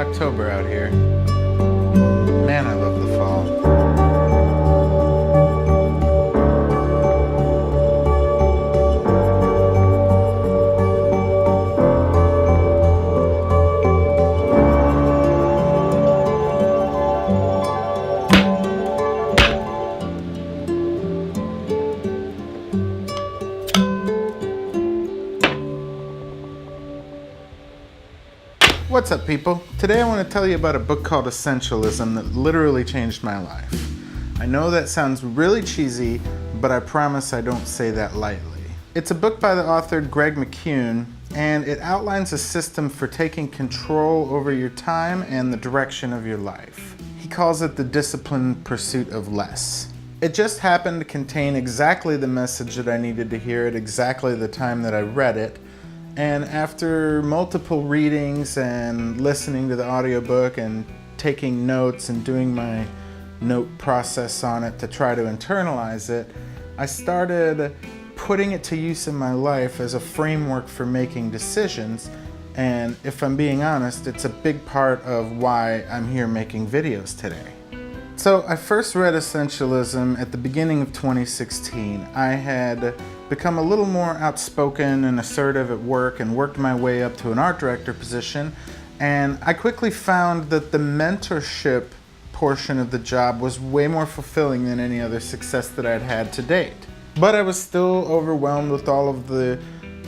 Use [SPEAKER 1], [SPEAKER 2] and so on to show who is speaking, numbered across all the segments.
[SPEAKER 1] October out here. Man, I love the fall. What's up, people? Today I want to tell you about a book called Essentialism that literally changed my life. I know that sounds really cheesy, but I promise I don't say that lightly. It's a book by the author Greg McKeown, and it outlines a system for taking control over your time and the direction of your life. He calls it the disciplined pursuit of less. It just happened to contain exactly the message that I needed to hear at exactly the time that I read it. And after multiple readings and listening to the audiobook and taking notes and doing my note process on it to try to internalize it, I started putting it to use in my life as a framework for making decisions. And if I'm being honest, it's a big part of why I'm here making videos today. So I first read Essentialism at the beginning of 2016. I had become a little more outspoken and assertive at work and worked my way up to an art director position, and I quickly found that the mentorship portion of the job was way more fulfilling than any other success that I'd had to date. But I was still overwhelmed with all of the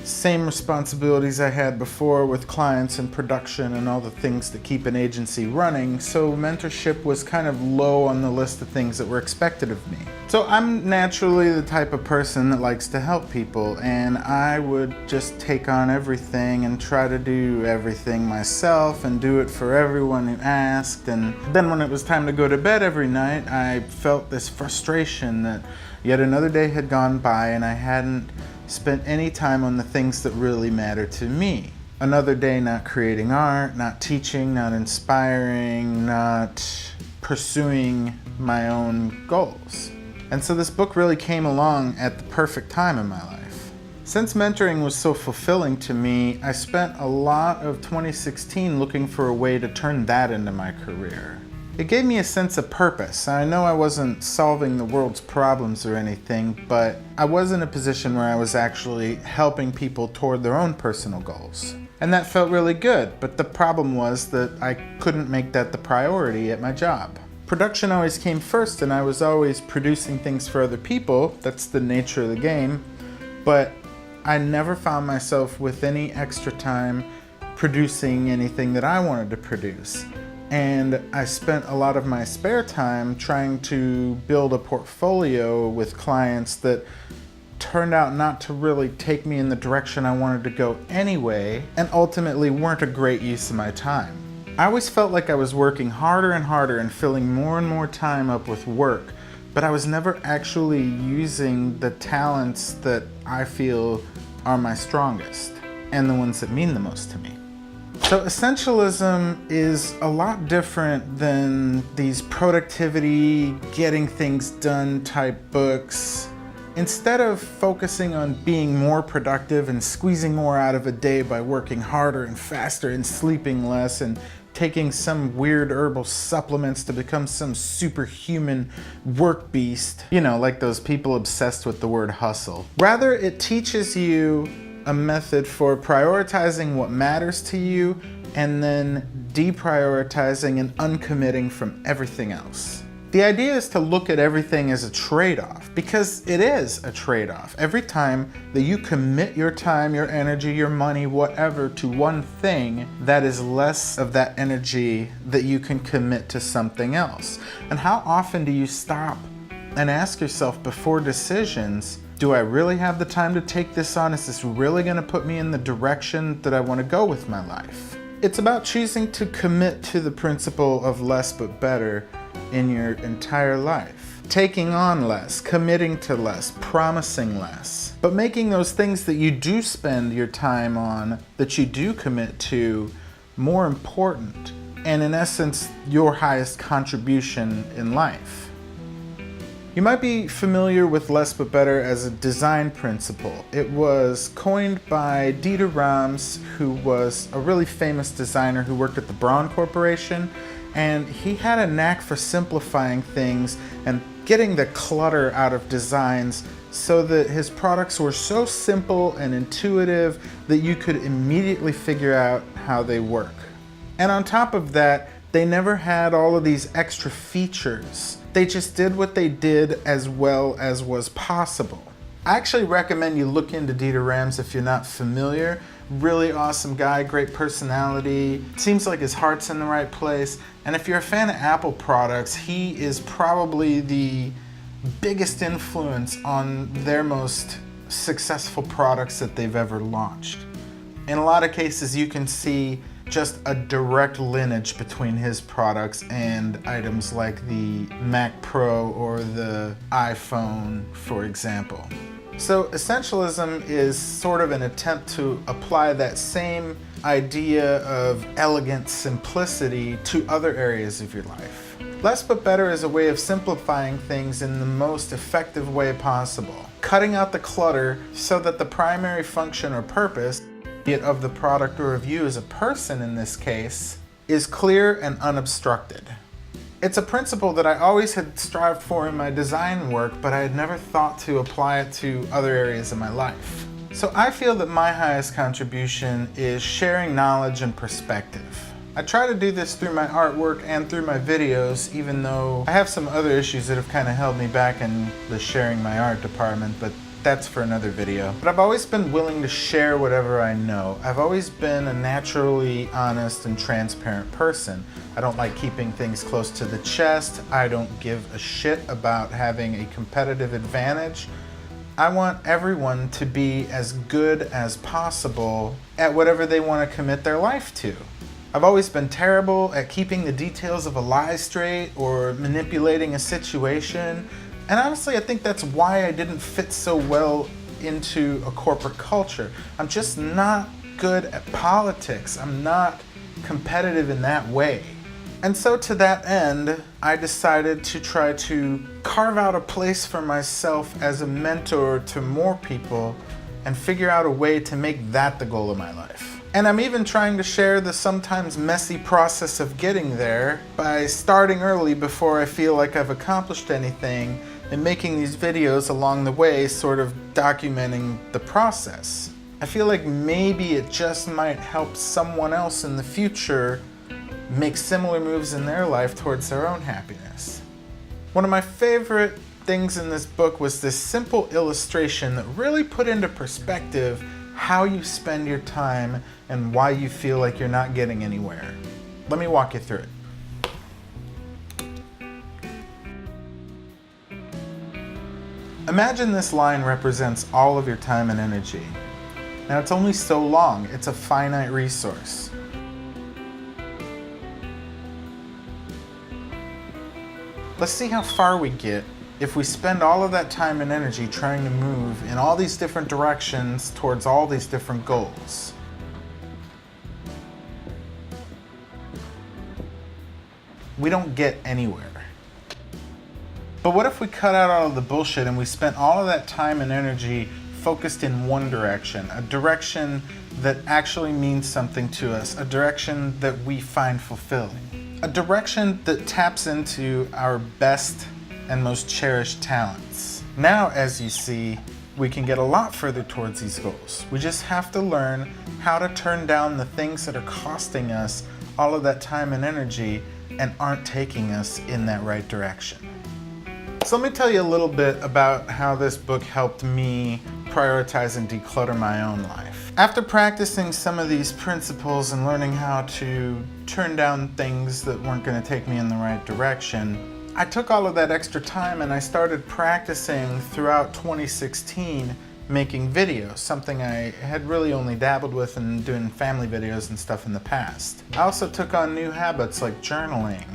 [SPEAKER 1] same responsibilities I had before with clients and production and all the things that keep an agency running, so mentorship was kind of low on the list of things that were expected of me. So I'm naturally the type of person that likes to help people, and I would just take on everything and try to do everything myself and do it for everyone who asked. And then when it was time to go to bed every night, I felt this frustration that yet another day had gone by and I hadn't spent any time on the things that really matter to me. Another day not creating art, not teaching, not inspiring, not pursuing my own goals. And so this book really came along at the perfect time in my life. Since mentoring was so fulfilling to me, I spent a lot of 2016 looking for a way to turn that into my career. It gave me a sense of purpose. I know I wasn't solving the world's problems or anything, but I was in a position where I was actually helping people toward their own personal goals. And that felt really good, but the problem was that I couldn't make that the priority at my job. Production always came first, and I was always producing things for other people. That's the nature of the game. But I never found myself with any extra time producing anything that I wanted to produce. And I spent a lot of my spare time trying to build a portfolio with clients that turned out not to really take me in the direction I wanted to go anyway, and ultimately weren't a great use of my time. I always felt like I was working harder and harder and filling more and more time up with work, but I was never actually using the talents that I feel are my strongest and the ones that mean the most to me. So Essentialism is a lot different than these productivity, getting things done type books. Instead of focusing on being more productive and squeezing more out of a day by working harder and faster and sleeping less and taking some weird herbal supplements to become some superhuman work beast, you know, like those people obsessed with the word hustle. Rather, it teaches you a method for prioritizing what matters to you and then deprioritizing and uncommitting from everything else. The idea is to look at everything as a trade-off, because it is a trade-off. Every time that you commit your time, your energy, your money, whatever, to one thing, that is less of that energy that you can commit to something else. And how often do you stop and ask yourself before decisions, do I really have the time to take this on? Is this really going to put me in the direction that I want to go with my life? It's about choosing to commit to the principle of less but better in your entire life. Taking on less, committing to less, promising less, but making those things that you do spend your time on, that you do commit to, more important, and in essence, your highest contribution in life. You might be familiar with less but better as a design principle. It was coined by Dieter Rams, who was a really famous designer who worked at the Braun Corporation, and he had a knack for simplifying things and getting the clutter out of designs so that his products were so simple and intuitive that you could immediately figure out how they work. And on top of that, they never had all of these extra features. They just did what they did as well as was possible. I actually recommend you look into Dieter Rams if you're not familiar. Really awesome guy, great personality. Seems like his heart's in the right place. And if you're a fan of Apple products, he is probably the biggest influence on their most successful products that they've ever launched. In a lot of cases, you can see just a direct lineage between his products and items like the Mac Pro or the iPhone, for example. So essentialism is sort of an attempt to apply that same idea of elegant simplicity to other areas of your life. Less but better is a way of simplifying things in the most effective way possible, cutting out the clutter so that the primary function or purpose, be it of the product or of you as a person in this case, is clear and unobstructed. It's a principle that I always had strived for in my design work, but I had never thought to apply it to other areas of my life. So I feel that my highest contribution is sharing knowledge and perspective. I try to do this through my artwork and through my videos, even though I have some other issues that have kind of held me back in the sharing my art department, but that's for another video. But I've always been willing to share whatever I know. I've always been a naturally honest and transparent person. I don't like keeping things close to the chest. I don't give a shit about having a competitive advantage. I want everyone to be as good as possible at whatever they want to commit their life to. I've always been terrible at keeping the details of a lie straight or manipulating a situation. And honestly, I think that's why I didn't fit so well into a corporate culture. I'm just not good at politics. I'm not competitive in that way. And so to that end, I decided to try to carve out a place for myself as a mentor to more people and figure out a way to make that the goal of my life. And I'm even trying to share the sometimes messy process of getting there by starting early before I feel like I've accomplished anything and making these videos along the way, sort of documenting the process. I feel like maybe it just might help someone else in the future make similar moves in their life towards their own happiness. One of my favorite things in this book was this simple illustration that really put into perspective how you spend your time and why you feel like you're not getting anywhere. Let me walk you through it. Imagine this line represents all of your time and energy. Now it's only so long, it's a finite resource. Let's see how far we get if we spend all of that time and energy trying to move in all these different directions towards all these different goals. We don't get anywhere. But what if we cut out all of the bullshit and we spent all of that time and energy focused in one direction, a direction that actually means something to us, a direction that we find fulfilling, a direction that taps into our best and most cherished talents. Now, as you see, we can get a lot further towards these goals. We just have to learn how to turn down the things that are costing us all of that time and energy and aren't taking us in that right direction. So let me tell you a little bit about how this book helped me prioritize and declutter my own life. After practicing some of these principles and learning how to turn down things that weren't going to take me in the right direction, I took all of that extra time and I started practicing throughout 2016 making videos, something I had really only dabbled with and doing family videos and stuff in the past. I also took on new habits like journaling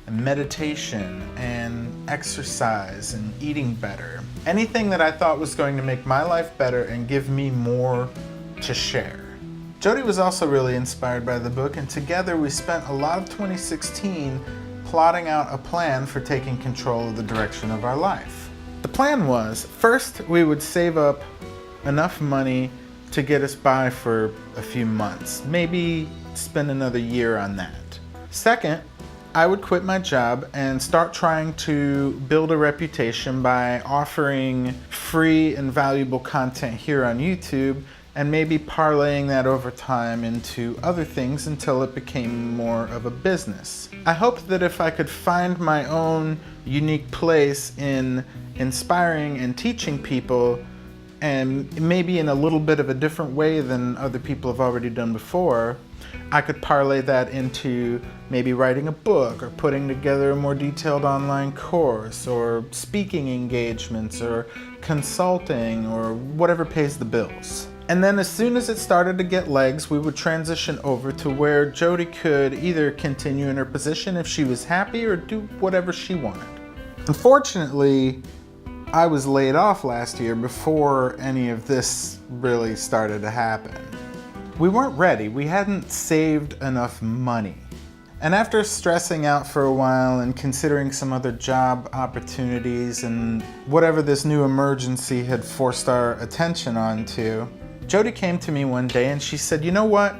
[SPEAKER 1] and meditation and exercise and eating better. Anything that I thought was going to make my life better and give me more to share. Jodi was also really inspired by the book, and together we spent a lot of 2016 plotting out a plan for taking control of the direction of our life. The plan was, first we would save up enough money to get us by for a few months, maybe spend another year on that. Second, I would quit my job and start trying to build a reputation by offering free and valuable content here on YouTube, and maybe parlaying that over time into other things until it became more of a business. I hoped that if I could find my own unique place in inspiring and teaching people, and maybe in a little bit of a different way than other people have already done before, I could parlay that into maybe writing a book or putting together a more detailed online course or speaking engagements or consulting or whatever pays the bills. And then as soon as it started to get legs, we would transition over to where Jodi could either continue in her position if she was happy or do whatever she wanted. Unfortunately, I was laid off last year before any of this really started to happen. We weren't ready. We hadn't saved enough money. And after stressing out for a while and considering some other job opportunities and whatever this new emergency had forced our attention onto, Jodi came to me one day and she said, "You know what?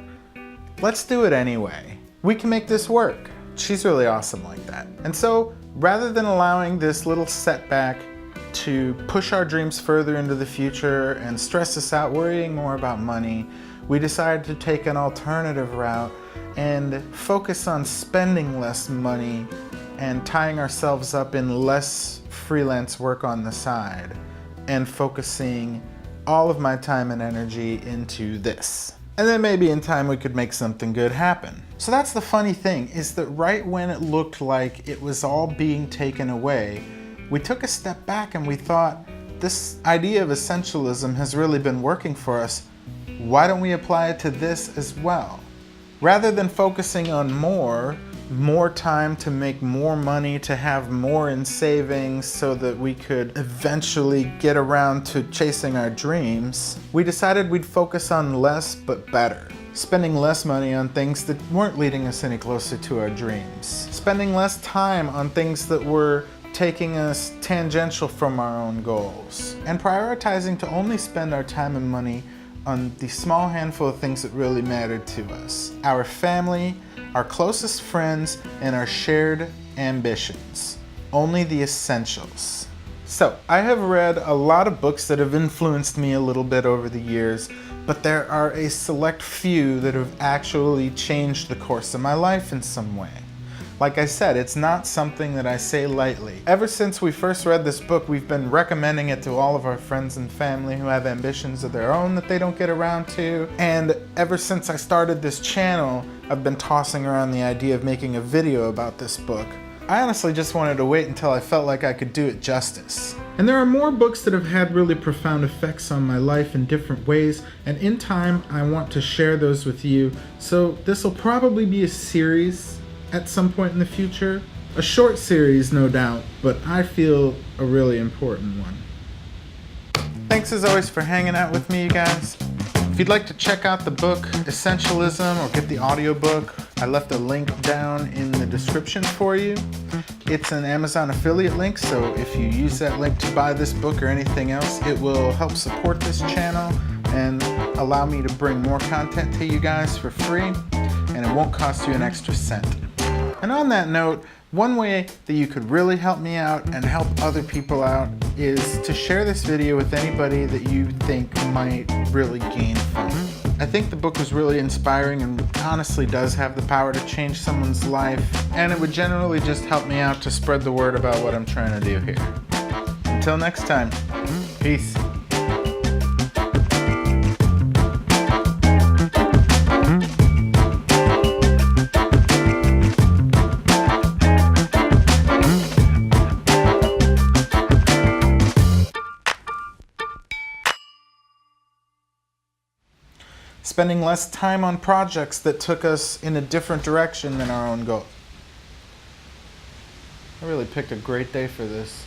[SPEAKER 1] Let's do it anyway. We can make this work." She's really awesome like that. And so rather than allowing this little setback to push our dreams further into the future and stress us out worrying more about money, we decided to take an alternative route and focus on spending less money and tying ourselves up in less freelance work on the side and focusing all of my time and energy into this. And then maybe in time we could make something good happen. So that's the funny thing, is that right when it looked like it was all being taken away, we took a step back and we thought, this idea of essentialism has really been working for us. Why don't we apply it to this as well? Rather than focusing on more time to make more money, to have more in savings so that we could eventually get around to chasing our dreams, we decided we'd focus on less but better. Spending less money on things that weren't leading us any closer to our dreams. Spending less time on things that were taking us tangential from our own goals. And prioritizing to only spend our time and money on the small handful of things that really mattered to us. Our family, our closest friends, and our shared ambitions. Only the essentials. So, I have read a lot of books that have influenced me a little bit over the years, but there are a select few that have actually changed the course of my life in some way. Like I said, it's not something that I say lightly. Ever since we first read this book, we've been recommending it to all of our friends and family who have ambitions of their own that they don't get around to. And ever since I started this channel, I've been tossing around the idea of making a video about this book. I honestly just wanted to wait until I felt like I could do it justice. And there are more books that have had really profound effects on my life in different ways, and in time I want to share those with you. So this will probably be a series at some point in the future. A short series, no doubt, but I feel a really important one. Thanks as always for hanging out with me, you guys. If you'd like to check out the book Essentialism or get the audiobook, I left a link down in the description for you. It's an Amazon affiliate link, so if you use that link to buy this book or anything else, it will help support this channel and allow me to bring more content to you guys for free, and it won't cost you an extra cent. And on that note, one way that you could really help me out and help other people out is to share this video with anybody that you think might really gain from it. I think the book is really inspiring and honestly does have the power to change someone's life, and it would generally just help me out to spread the word about what I'm trying to do here. Until next time, peace. Spending less time on projects that took us in a different direction than our own goal. I really picked a great day for this.